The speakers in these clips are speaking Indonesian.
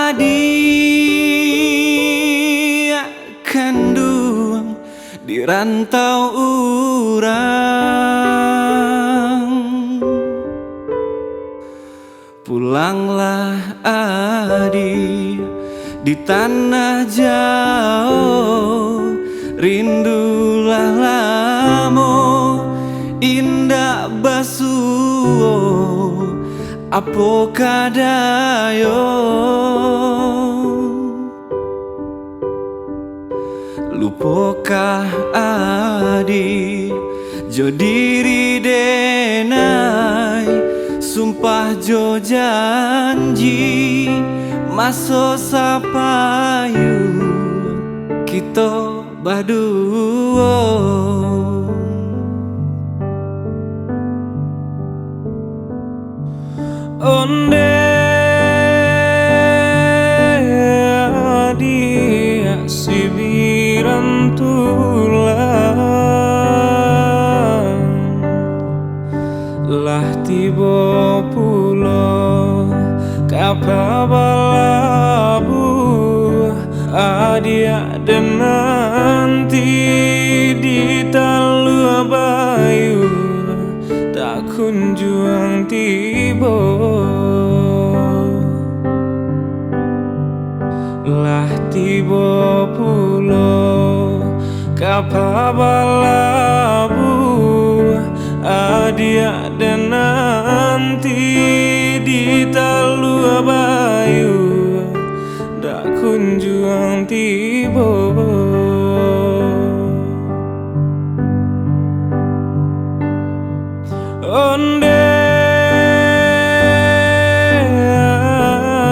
Adik kandung di rantau urang, pulanglah adik di tanah jauh, rindulah lamo indah basuo apo kadayo. Lupokah adik jo diri denai, sumpah jo janji maso sapayu kita baduo. Onde adik sibiran tulang, lah tiba pulo kapabalabu adia dan nanti di talu bayu tak kunjung tiba. Lah tiba pulo kapabalabu adia dan nanti di talu bayu dak kunjung tiba. Onde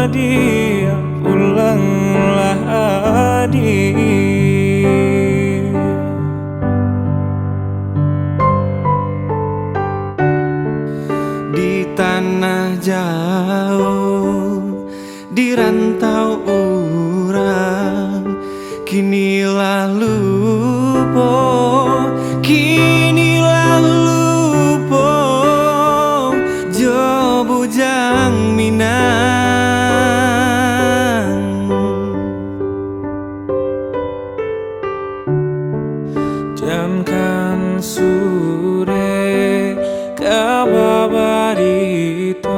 adik pulanglah adik, di tanah jauh di rantau urang, kinilah lupo, kinilah lupo jo bujang Minang. Jamkan sore kababarito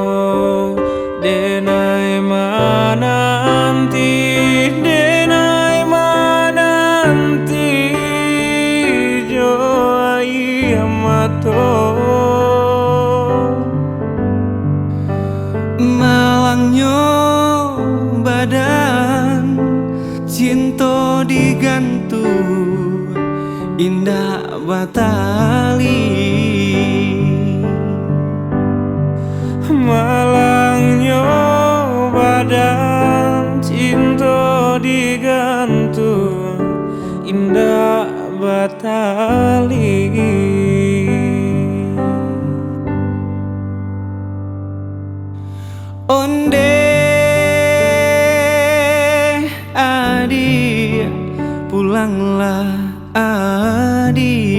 denai mananti, denai mananti jo ayamato. Malangnya badan cinta digantung indah batali, malangnya badan cinta digantung indah batali. Onde adik pulanglah adik.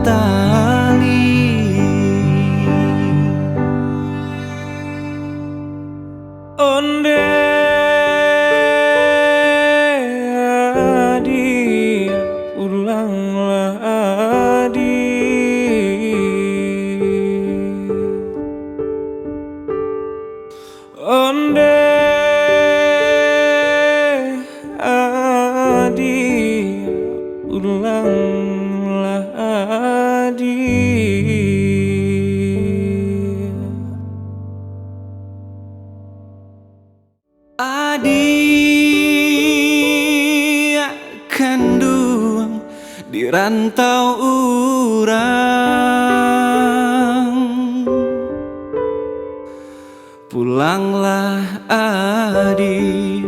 tali. Onde adi, ulanglah adi. Onde adi, ulanglah adi. Adik kandung di rantau urang, pulanglah adik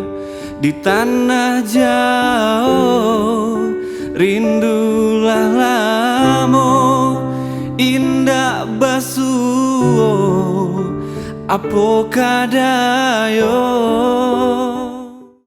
di tanah jauh. Rindulah lamo indah basuo apo kadayo.